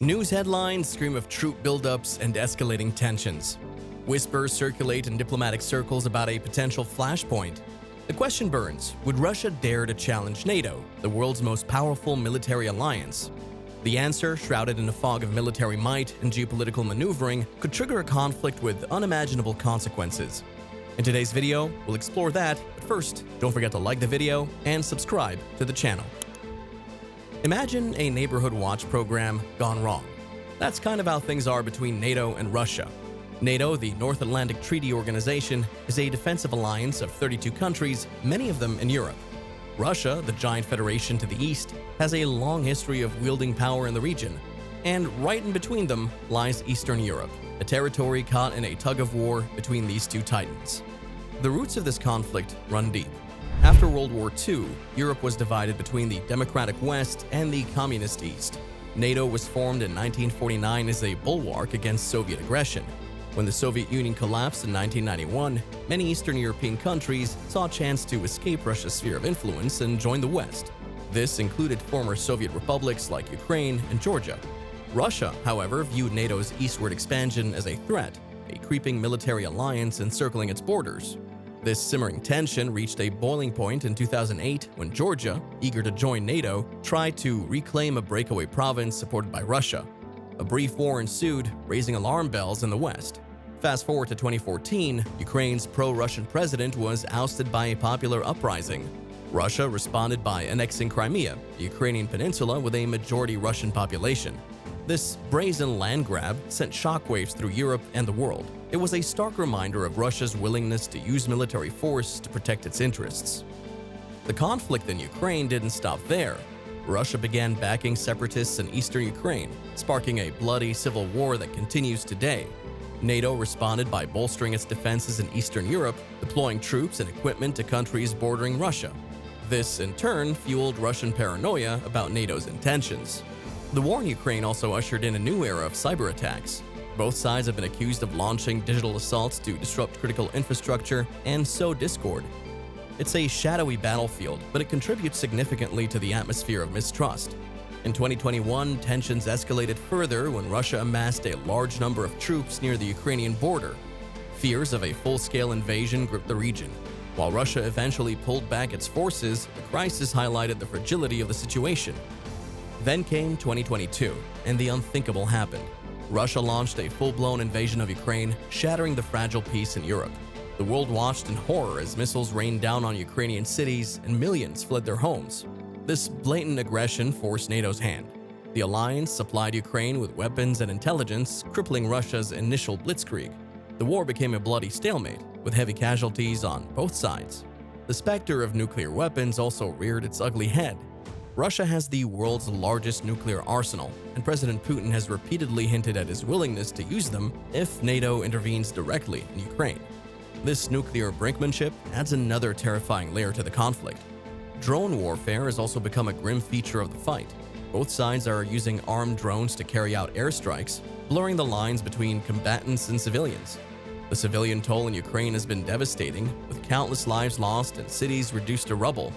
News headlines scream of troop buildups and escalating tensions. Whispers circulate in diplomatic circles about a potential flashpoint. The question burns, would Russia dare to challenge NATO, the world's most powerful military alliance? The answer, shrouded in a fog of military might and geopolitical maneuvering, could trigger a conflict with unimaginable consequences. In today's video, we'll explore that, but first, don't forget to like the video and subscribe to the channel. Imagine a neighborhood watch program gone wrong. That's kind of how things are between NATO and Russia. NATO, the North Atlantic Treaty Organization, is a defensive alliance of 32 countries, many of them in Europe. Russia, the giant federation to the east, has a long history of wielding power in the region. And right in between them lies Eastern Europe, a territory caught in a tug-of-war between these two titans. The roots of this conflict run deep. After World War II, Europe was divided between the democratic West and the communist East. NATO was formed in 1949 as a bulwark against Soviet aggression. When the Soviet Union collapsed in 1991, many Eastern European countries saw a chance to escape Russia's sphere of influence and join the West. This included former Soviet republics like Ukraine and Georgia. Russia, however, viewed NATO's eastward expansion as a threat, a creeping military alliance encircling its borders. This simmering tension reached a boiling point in 2008 when Georgia, eager to join NATO, tried to reclaim a breakaway province supported by Russia. A brief war ensued, raising alarm bells in the West. Fast forward to 2014, Ukraine's pro-Russian president was ousted by a popular uprising. Russia responded by annexing Crimea, the Ukrainian peninsula with a majority Russian population. This brazen land grab sent shockwaves through Europe and the world. It was a stark reminder of Russia's willingness to use military force to protect its interests. The conflict in Ukraine didn't stop there. Russia began backing separatists in eastern Ukraine, sparking a bloody civil war that continues today. NATO responded by bolstering its defenses in Eastern Europe, deploying troops and equipment to countries bordering Russia. This, in turn, fueled Russian paranoia about NATO's intentions. The war in Ukraine also ushered in a new era of cyber attacks. Both sides have been accused of launching digital assaults to disrupt critical infrastructure and sow discord. It's a shadowy battlefield, but it contributes significantly to the atmosphere of mistrust. In 2021, tensions escalated further when Russia amassed a large number of troops near the Ukrainian border. Fears of a full-scale invasion gripped the region. While Russia eventually pulled back its forces, the crisis highlighted the fragility of the situation. Then came 2022, and the unthinkable happened. Russia launched a full-blown invasion of Ukraine, shattering the fragile peace in Europe. The world watched in horror as missiles rained down on Ukrainian cities and millions fled their homes. This blatant aggression forced NATO's hand. The alliance supplied Ukraine with weapons and intelligence, crippling Russia's initial blitzkrieg. The war became a bloody stalemate, with heavy casualties on both sides. The specter of nuclear weapons also reared its ugly head. Russia has the world's largest nuclear arsenal, and President Putin has repeatedly hinted at his willingness to use them if NATO intervenes directly in Ukraine. This nuclear brinkmanship adds another terrifying layer to the conflict. Drone warfare has also become a grim feature of the fight. Both sides are using armed drones to carry out airstrikes, blurring the lines between combatants and civilians. The civilian toll in Ukraine has been devastating, with countless lives lost and cities reduced to rubble.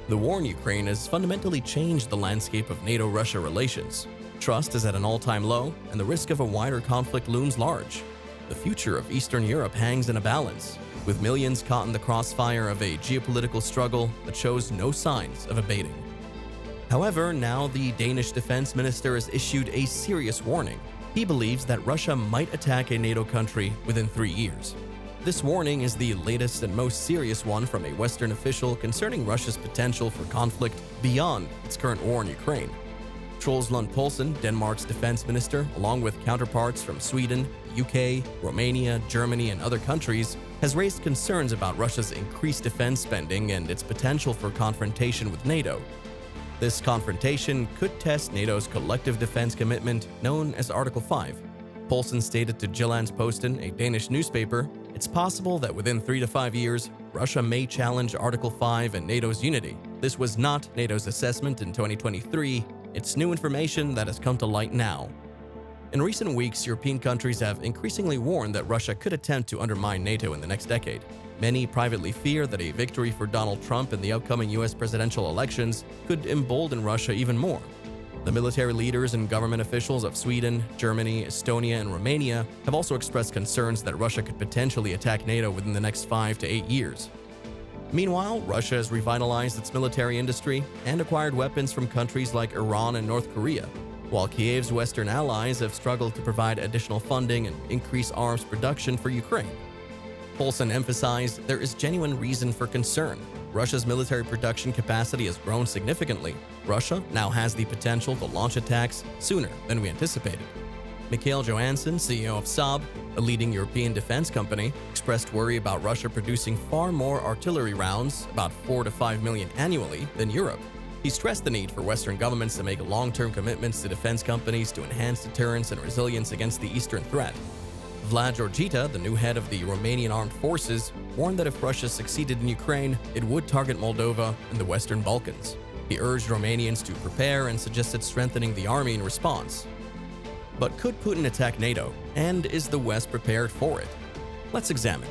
The war in Ukraine has fundamentally changed the landscape of NATO-Russia relations. Trust is at an all-time low, and the risk of a wider conflict looms large. The future of Eastern Europe hangs in a balance, with millions caught in the crossfire of a geopolitical struggle that shows no signs of abating. However, now the Danish defense minister has issued a serious warning. He believes that Russia might attack a NATO country within 3 years. This warning is the latest and most serious one from a Western official concerning Russia's potential for conflict beyond its current war in Ukraine. Troels Lund Poulsen, Denmark's defense minister, along with counterparts from Sweden, the UK, Romania, Germany, and other countries, has raised concerns about Russia's increased defense spending and its potential for confrontation with NATO. This confrontation could test NATO's collective defense commitment known as Article 5. Poulsen stated to Jyllands-Posten, a Danish newspaper, it's possible that within 3 to 5 years, Russia may challenge Article 5 and NATO's unity. This was not NATO's assessment in 2023. It's new information that has come to light now. In recent weeks, European countries have increasingly warned that Russia could attempt to undermine NATO in the next decade. Many privately fear that a victory for Donald Trump in the upcoming US presidential elections could embolden Russia even more. The military leaders and government officials of Sweden, Germany, Estonia, and Romania have also expressed concerns that Russia could potentially attack NATO within the next 5 to 8 years. Meanwhile, Russia has revitalized its military industry and acquired weapons from countries like Iran and North Korea, while Kiev's Western allies have struggled to provide additional funding and increase arms production for Ukraine. Paulson emphasized there is genuine reason for concern. Russia's military production capacity has grown significantly. Russia now has the potential to launch attacks sooner than we anticipated. Mikhail Johansson, CEO of Saab, a leading European defense company, expressed worry about Russia producing far more artillery rounds, about 4 to 5 million annually, than Europe. He stressed the need for Western governments to make long-term commitments to defense companies to enhance deterrence and resilience against the Eastern threat. Vlad Georgita, the new head of the Romanian Armed Forces, warned that if Russia succeeded in Ukraine, it would target Moldova and the Western Balkans. He urged Romanians to prepare and suggested strengthening the army in response. But could Putin attack NATO, and is the West prepared for it? Let's examine.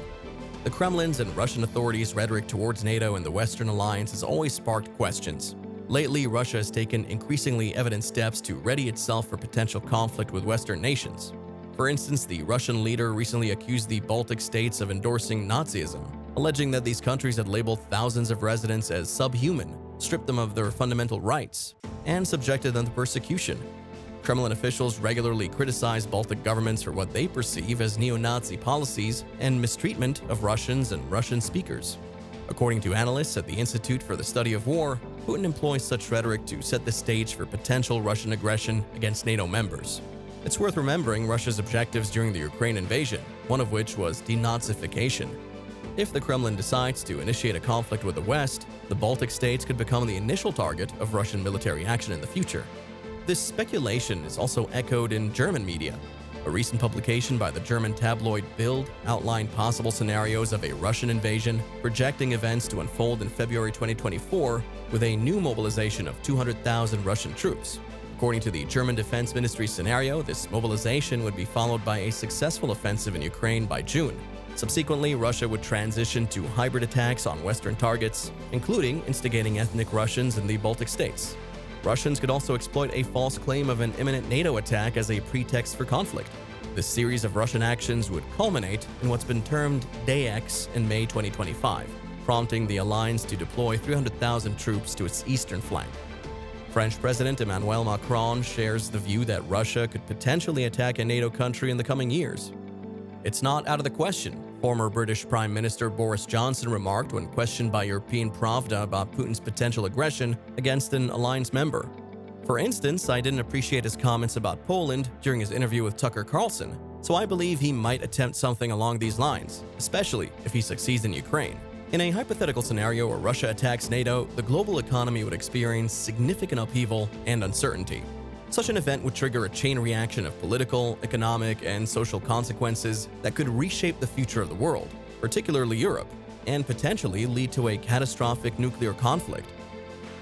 The Kremlin's and Russian authorities' rhetoric towards NATO and the Western alliance has always sparked questions. Lately, Russia has taken increasingly evident steps to ready itself for potential conflict with Western nations. For instance, the Russian leader recently accused the Baltic states of endorsing Nazism, alleging that these countries had labeled thousands of residents as subhuman, stripped them of their fundamental rights, and subjected them to persecution. Kremlin officials regularly criticize Baltic governments for what they perceive as neo-Nazi policies and mistreatment of Russians and Russian speakers. According to analysts at the Institute for the Study of War, Putin employs such rhetoric to set the stage for potential Russian aggression against NATO members. It's worth remembering Russia's objectives during the Ukraine invasion, one of which was denazification. If the Kremlin decides to initiate a conflict with the West, the Baltic states could become the initial target of Russian military action in the future. This speculation is also echoed in German media. A recent publication by the German tabloid Bild outlined possible scenarios of a Russian invasion, projecting events to unfold in February 2024 with a new mobilization of 200,000 Russian troops. According to the German Defense Ministry scenario, this mobilization would be followed by a successful offensive in Ukraine by June. Subsequently, Russia would transition to hybrid attacks on Western targets, including instigating ethnic Russians in the Baltic states. Russians could also exploit a false claim of an imminent NATO attack as a pretext for conflict. This series of Russian actions would culminate in what's been termed Day X in May 2025, prompting the alliance to deploy 300,000 troops to its eastern flank. French President Emmanuel Macron shares the view that Russia could potentially attack a NATO country in the coming years. It's not out of the question, former British Prime Minister Boris Johnson remarked when questioned by European Pravda about Putin's potential aggression against an alliance member. For instance, I didn't appreciate his comments about Poland during his interview with Tucker Carlson, so I believe he might attempt something along these lines, especially if he succeeds in Ukraine. In a hypothetical scenario where Russia attacks NATO, the global economy would experience significant upheaval and uncertainty. Such an event would trigger a chain reaction of political, economic, and social consequences that could reshape the future of the world, particularly Europe, and potentially lead to a catastrophic nuclear conflict.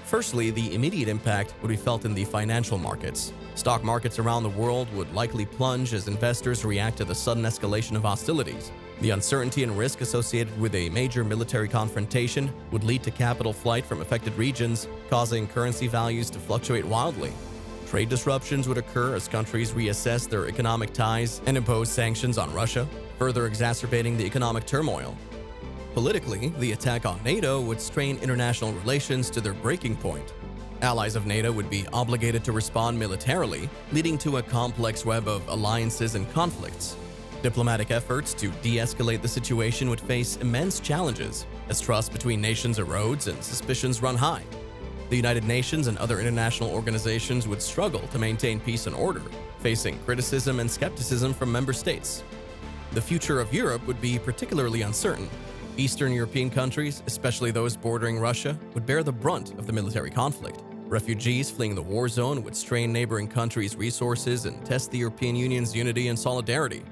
Firstly, the immediate impact would be felt in the financial markets. Stock markets around the world would likely plunge as investors react to the sudden escalation of hostilities. The uncertainty and risk associated with a major military confrontation would lead to capital flight from affected regions, causing currency values to fluctuate wildly. Trade disruptions would occur as countries reassess their economic ties and impose sanctions on Russia, further exacerbating the economic turmoil. Politically, the attack on NATO would strain international relations to their breaking point. Allies of NATO would be obligated to respond militarily, leading to a complex web of alliances and conflicts. Diplomatic efforts to de-escalate the situation would face immense challenges, as trust between nations erodes and suspicions run high. The United Nations and other international organizations would struggle to maintain peace and order, facing criticism and skepticism from member states. The future of Europe would be particularly uncertain. Eastern European countries, especially those bordering Russia, would bear the brunt of the military conflict. Refugees fleeing the war zone would strain neighboring countries' resources and test the European Union's unity and solidarity.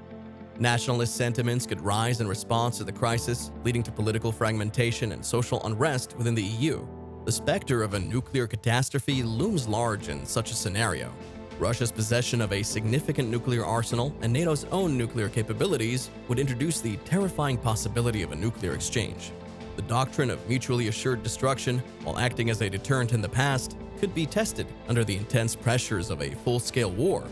Nationalist sentiments could rise in response to the crisis, leading to political fragmentation and social unrest within the EU. The specter of a nuclear catastrophe looms large in such a scenario. Russia's possession of a significant nuclear arsenal and NATO's own nuclear capabilities would introduce the terrifying possibility of a nuclear exchange. The doctrine of mutually assured destruction, while acting as a deterrent in the past, could be tested under the intense pressures of a full-scale war.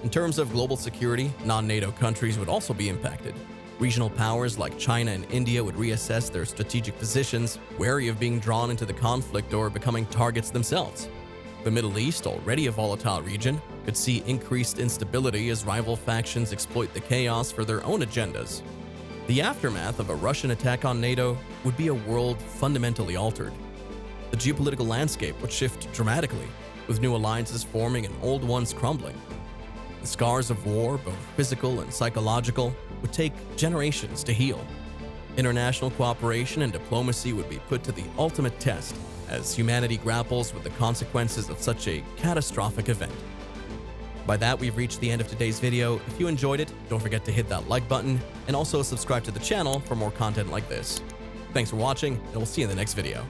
In terms of global security, non-NATO countries would also be impacted. Regional powers like China and India would reassess their strategic positions, wary of being drawn into the conflict or becoming targets themselves. The Middle East, already a volatile region, could see increased instability as rival factions exploit the chaos for their own agendas. The aftermath of a Russian attack on NATO would be a world fundamentally altered. The geopolitical landscape would shift dramatically, with new alliances forming and old ones crumbling. The scars of war, both physical and psychological, would take generations to heal. International cooperation and diplomacy would be put to the ultimate test as humanity grapples with the consequences of such a catastrophic event. By that, we've reached the end of today's video. If you enjoyed it, don't forget to hit that like button and also subscribe to the channel for more content like this. Thanks for watching, and we'll see you in the next video.